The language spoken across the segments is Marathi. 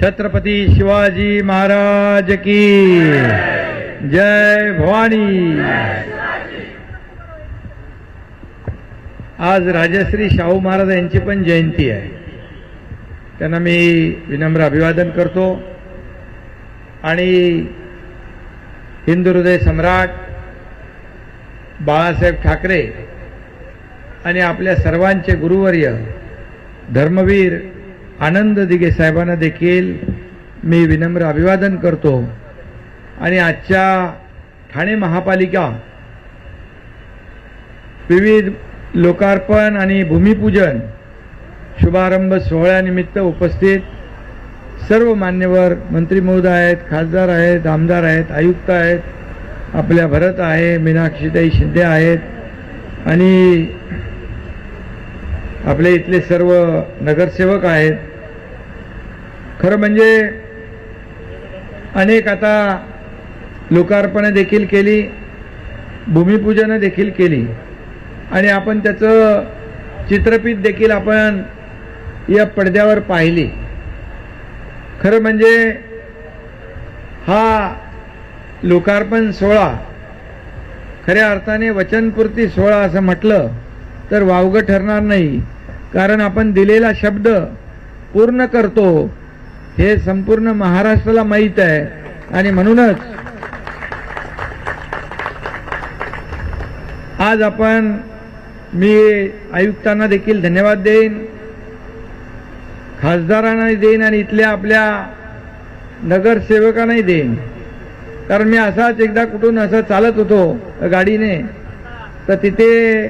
छत्रपती शिवाजी महाराज की जय भवानी। आज राजश्री शाहू महाराज यांची पण जयंती आहे। त्यांना मी विनम्र अभिवादन करतो आणि हिंदू हृदय सम्राट बाळासाहेब ठाकरे आणि आपल्या सर्वांचे गुरुवर्य धर्मवीर आनंद दिघे साहेबांना देखील मी विनम्र अभिवादन करतो। आणि आजच्या ठाणे महापालिका विविध लोकार्पण आणि भूमिपूजन शुभारंभ सोहळ्यानिमित्त उपस्थित सर्व मान्यवर मंत्री महोदय आहेत, खासदार आहेत, आमदार आहेत, आयुक्त आहेत, आपल्या भरत आहे, मीनाक्षीताई शिंदे आहेत आणि आपले इथले सर्व नगरसेवक आहेत। खरं म्हणजे अनेक आता लोकार्पणं देखील केली, भूमिपूजन देखील केली आणि आपण त्याचं चित्रफित देखील आपण या पडद्यावर पाहिली। खरं म्हणजे हा लोकार्पण सोहळा खऱ्या अर्थाने वचनपूर्ती सोहळा असं म्हटलं तर वावगं ठरणार नाही, कारण आपण दिलेला शब्द पूर्ण करतो हे संपूर्ण महाराष्ट्राला माहीत आहे। आणि म्हणूनच आज आपण मी आयुक्तांना देखील धन्यवाद देईन, खासदारांनाही देईन आणि इथल्या आपल्या नगरसेवकांनाही देईन। कारण मी असाच एकदा कुठून असं चालत होतो गाडीने, तर तिथे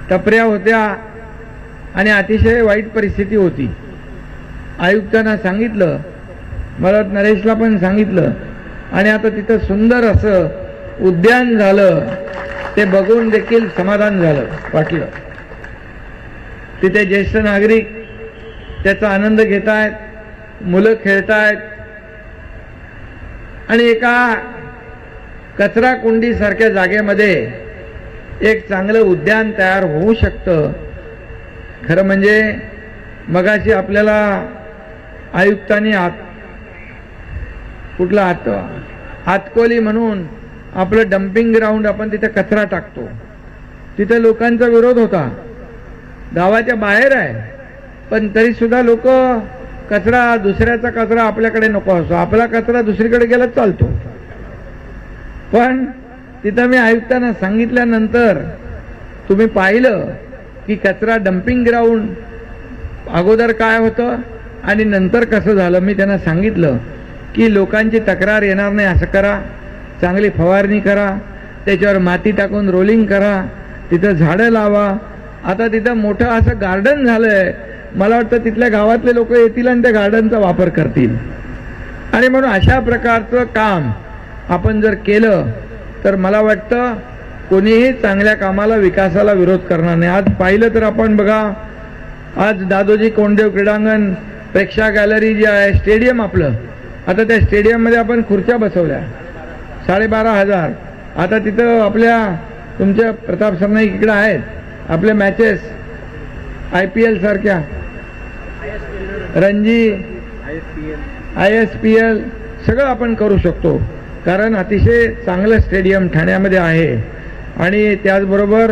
टपऱ्या होत्या आणि अतिशय वाईट परिस्थिती होती। आयुक्तांना सांगितलं, मला नरेशला पण सांगितलं आणि आता तिथं सुंदर असं उद्यान झालं, ते बघून देखील समाधान झालं वाटलं। तिथे ज्येष्ठ नागरिक त्याचा आनंद घेत आहेत, मुलं खेळत आहेत आणि एका कचरा कुंडी सारख्या जागेमध्ये एक चांगलं उद्यान तयार होऊ शकतं। खरं म्हणजे मगाशी आपल्याला आयुक्तांनी कुठला हातकोली म्हणून आपलं डम्पिंग ग्राउंड आपण तिथे कचरा टाकतो, तिथे लोकांचा विरोध होता, गावाच्या बाहेर आहे पण तरी सुद्धा लोक कचरा दुसऱ्याचा कचरा आपल्याकडे नको असतो, आपला कचरा दुसरीकडे गेला चालतो। पण तिथं मी आयुक्तांना सांगितल्यानंतर तुम्ही पाहिलं की कचरा डम्पिंग ग्राउंड अगोदर काय होतं आणि नंतर कसं झालं। मी त्यांना सांगितलं की लोकांची तक्रार येणार नाही असं करा, चांगली फवारणी करा, त्याच्यावर माती टाकून रोलिंग करा, तिथं झाडं लावा। आता तिथं मोठं असं गार्डन झालंय, मला वाटतं तिथल्या गावातले लोक येतील आणि त्या गार्डनचा वापर करतील। आणि म्हणून अशा प्रकारचं काम आपण जर केलं तर मला वाटतं कोणीही चांगल्या कामाला विकासाला विरोध करणार नाही। आज पाहिलं तर आपण बघा, आज दादोजी कोंडदेव क्रीडांगण, प्रेक्षा गॅलरी जी आहे, स्टेडियम आपलं, आता त्या स्टेडियममध्ये आपण खुर्च्या बसवल्या 12,500। आता तिथं आपल्या तुमच्या प्रताप सरनाईक इकडे आहेत, आपल्या मॅचेस IPL सारख्या, रणजी, ISPL सगळं आपण करू शकतो, कारण अतिशय चांगलं स्टेडियम ठाण्यामध्ये आहे। आणि त्याचबरोबर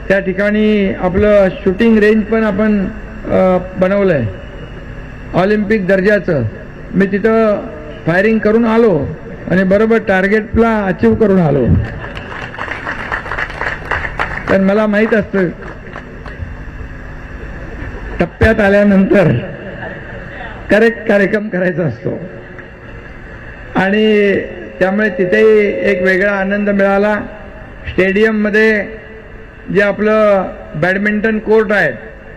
त्या ठिकाणी आपलं शूटिंग रेंज पण आपण बनवलंय ऑलिम्पिक दर्जाचं। मी तिथं फायरिंग करून आलो आणि बरोबर टार्गेटला अचीव करून आलो, तर मला माहित असतं टप्प्यात आल्यानंतर करेक्ट कार्यक्रम करायचा असतो आणि त्यामुळे तिथेही एक वेगळा आनंद मिळाला। स्टेडियममध्ये जे आपलं बॅडमिंटन कोर्ट आहेत,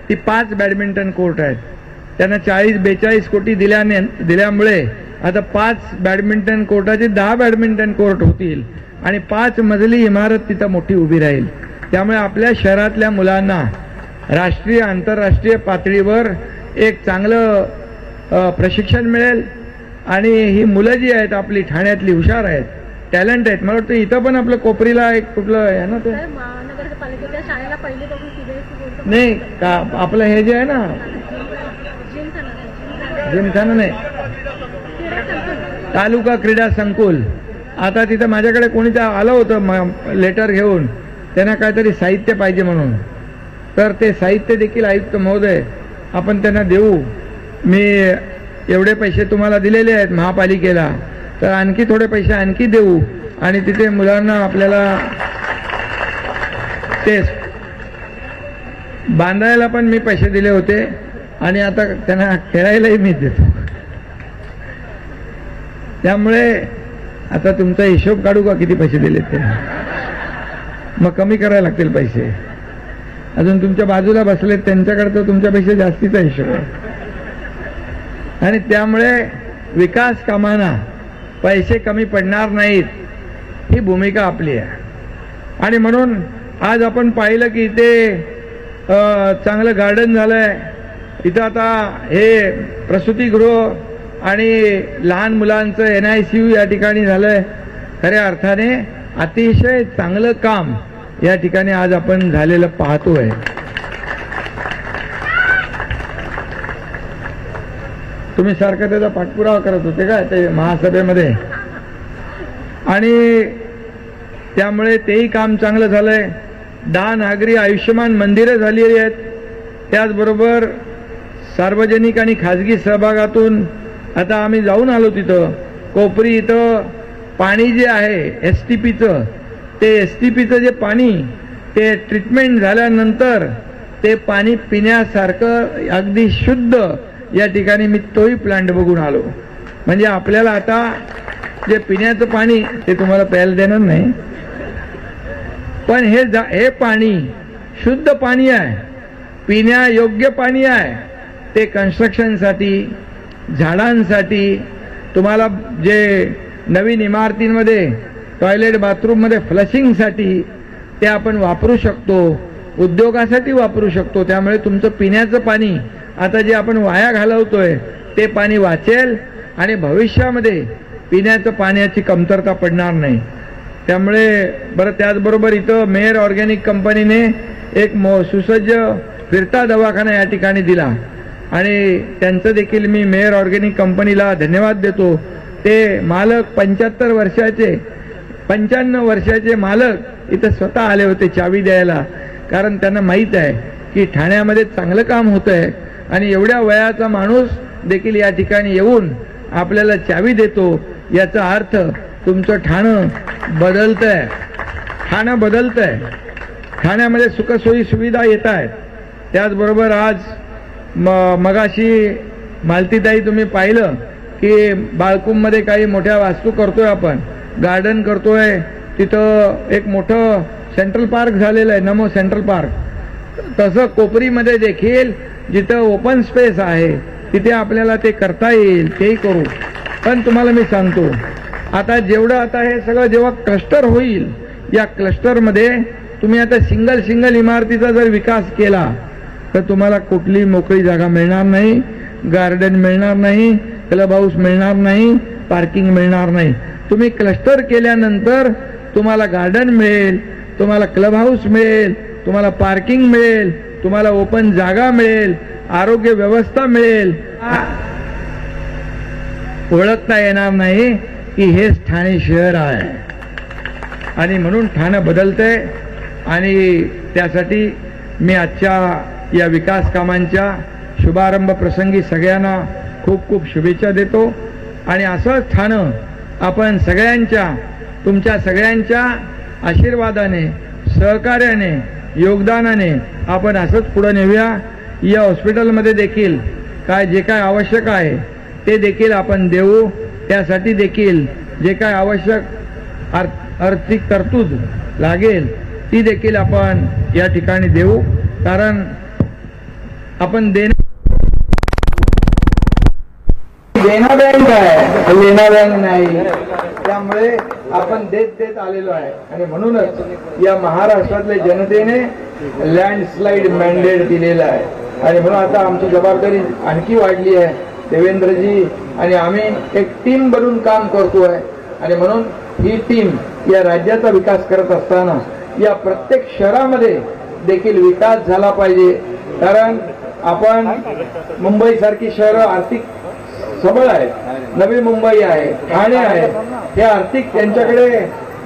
ती 5 बॅडमिंटन कोर्ट आहेत, त्यांना 40-42 कोटी दिल्यामुळे आता 5 बॅडमिंटन कोर्टाचे 10 बॅडमिंटन कोर्ट होतील आणि 5 मजली इमारत तिथं मोठी उभी राहील। त्यामुळे आपल्या शहरातल्या मुलांना राष्ट्रीय आंतरराष्ट्रीय पातळीवर एक चांगलं प्रशिक्षण मिळेल आणि ही मुलं जी आहेत आपली ठाण्यातली हुशार आहेत, टॅलेंट आहेत। मला वाटतं इथं पण आपलं कोपरीला एक कुठलं आहे ना, ते नाही का आपलं हे जे आहे ना जिमखाना नाही, तालुका क्रीडा संकुल. आता तिथं माझ्याकडे कोणी आलं होतं लेटर घेऊन, त्यांना काहीतरी साहित्य पाहिजे म्हणून. तर ते साहित्य देखील आयुक्त महोदय आपण त्यांना देऊ. मी एवढे पैसे तुम्हाला दिलेले आहेत महापालिकेला, तर आणखी थोडे पैसे आणखी देऊ आणि तिथे मुलांना आपल्याला ते बांधायला पण मी पैसे दिले होते आणि आता त्यांना खेळायलाही मी देतो. त्यामुळे आता तुमचा हिशोब काढू का किती पैसे दिले ते, मग कमी करायला लागतील पैसे. अजून तुमच्या बाजूला बसलेत त्यांच्याकडे तर तुमच्यापेक्षा जास्तीचा हिशोब आहे. आणि त्यामुळे विकास कामांना पैसे कमी पडणार नाहीत, ही भूमिका आपली आहे. आणि म्हणून आज आपण पाहिलं की इथे चांगलं गार्डन झालंय. इथं आता हे प्रसूतीगृह आणि लहान मुलांचं NICU या ठिकाणी झालंय. खऱ्या अर्थाने अतिशय चांगलं काम या ठिकाणी आज आपण झालेलं पाहतोय. तुम्ही सारखं त्याचा पाठपुरावा करत होते का ते महासभेमध्ये, आणि त्यामुळे तेही काम चांगलं झालंय. 10 नागरी आयुष्यमान मंदिरं झालेली आहेत. त्याचबरोबर सार्वजनिक आणि खाजगी सहभागातून आता आम्ही जाऊन आलो तिथं कोपरी. इथं पाणी जे आहे STPचं, ते STPचं जे पाणी ते ट्रीटमेंट झाल्यानंतर ते पाणी पिण्यासारखं अगदी शुद्ध या ठिकाणी मी तोही प्लांट बघून आलो. म्हणजे आपल्याला आता जे पिण्याचं पाणी ते तुम्हाला प्यायला देणार नाही, पण हे पाणी शुद्ध पाणी आहे, पिण्यायोग्य पाणी आहे. ते कन्स्ट्रक्शनसाठी, झाडांसाठी, तुम्हाला जे नवीन इमारतींमध्ये टॉयलेट बाथरूममध्ये फ्लशिंगसाठी ते आपण वापरू शकतो, उद्योगासाठी वापरू शकतो. त्यामुळे तुमचं पिण्याचं पाणी आता जे आपण वाया घालवतोय ते पाणी वाचेल आणि भविष्यामध्ये पिण्याचं पाण्याची कमतरता पडणार नाही. त्यामुळे बरं, त्याचबरोबर इथं मेयर ऑर्गॅनिक कंपनीने एक सुसज्ज फिरता दवाखाना या ठिकाणी दिला आणि त्यांचं देखील मी मेयर ऑर्गॅनिक कंपनीला धन्यवाद देतो. ते मालक 95 वर्षाचे मालक इथं स्वतः आले होते चावी द्यायला, कारण त्यांना माहीत आहे की ठाण्यामध्ये चांगलं काम होत आहे आणि एवढ्या वयाचा माणूस देखील या ठिकाणी येऊन आपल्याला चावी देतो. याचा अर्थ तुमचं ठाणं बदलतंय, ठाणं बदलतंय. ठाण्यामध्ये सुखसोयी सुविधा येत आहेत. त्याचबरोबर आज मगाशी मालतीताई तुम्ही पाहिलं की बाळकुंभमध्ये काही मोठ्या वास्तू करतोय आपण, गार्डन करतोय. तिथं एक मोठं सेंट्रल पार्क झालेलं आहे, नमो सेंट्रल पार्क. तसं कोपरीमध्ये देखील जिथं ओपन स्पेस आहे तिथे आपल्याला ते करता येईल, तेही करू. पण तुम्हाला मी सांगतो, आता हे सगळं जेव्हा क्लस्टर होईल, या क्लस्टरमध्ये तुम्ही आता सिंगल इमारतीचा जर विकास केला तर तुम्हाला कुठली मोकळी जागा मिळणार नाही, गार्डन मिळणार नाही, क्लब हाऊस मिळणार नाही, पार्किंग मिळणार नाही. तुम्ही क्लस्टर केल्यानंतर तुम्हाला गार्डन मिळेल, तुम्हाला क्लब हाऊस मिळेल, तुम्हाला पार्किंग मिळेल, तुम्हाला ओपन जागा मिळेल, आरोग्य व्यवस्था मिळेल. ओळखता येणार नाही की हेच ठाणे शहर आहे. आणि म्हणून ठाणं बदलतंय आणि त्यासाठी मी आजच्या या विकास कामांच्या शुभारंभ प्रसंगी सगळ्यांना खूप खूप शुभेच्छा देतो. आणि असंच ठाणं आपण तुमच्या सगळ्यांच्या आशीर्वादाने, सहकार्याने, योगदानाने आपण असंच पुढे नेऊया. या हॉस्पिटलमध्ये देखील जे काय आवश्यक आहे ते देखील आपण देऊ. त्यासाठी देखील जे काय आवश्यक आर्थिक तरतूद लागेल ती देखील आपण या ठिकाणी देऊ. कारण आपण देणं बँक आहे, लेना बँक नाही. त्यामुळे आपण देत आलेलो आहे. आणि म्हणूनच या महाराष्ट्रातल्या जनतेने लँडस्लाइड मॅन्डेट दिलेला आहे. आणि म्हणून आता आमची जबाबदारी आणखी वाढली आहे. देवेंद्रजी आणि आम्ही एक टीम बनून काम करतोय. आणि म्हणून ही टीम या राज्याचा विकास करत असताना या प्रत्येक शहरामध्ये देखील विकास झाला पाहिजे. कारण आपण मुंबई सारखी शहरं आर्थिक सबळ आहेत, नवी मुंबई आहे, ठाणे आहे, हे आर्थिक त्यांच्याकडे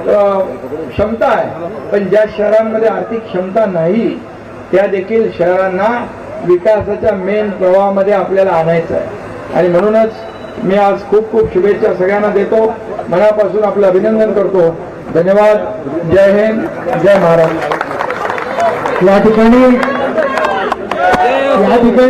क्षमता आहे. पण ज्या शहरांमध्ये आर्थिक क्षमता नाही त्या देखील शहरांना विकासाच्या मेन प्रवाहामध्ये आपल्याला आणायचं आहे. आणि म्हणूनच मी आज खूप खूप शुभेच्छा सगळ्यांना देतो, मनापासून आपलं अभिनंदन करतो. धन्यवाद. जय हिंद, जय महाराष्ट्र. या ठिकाणी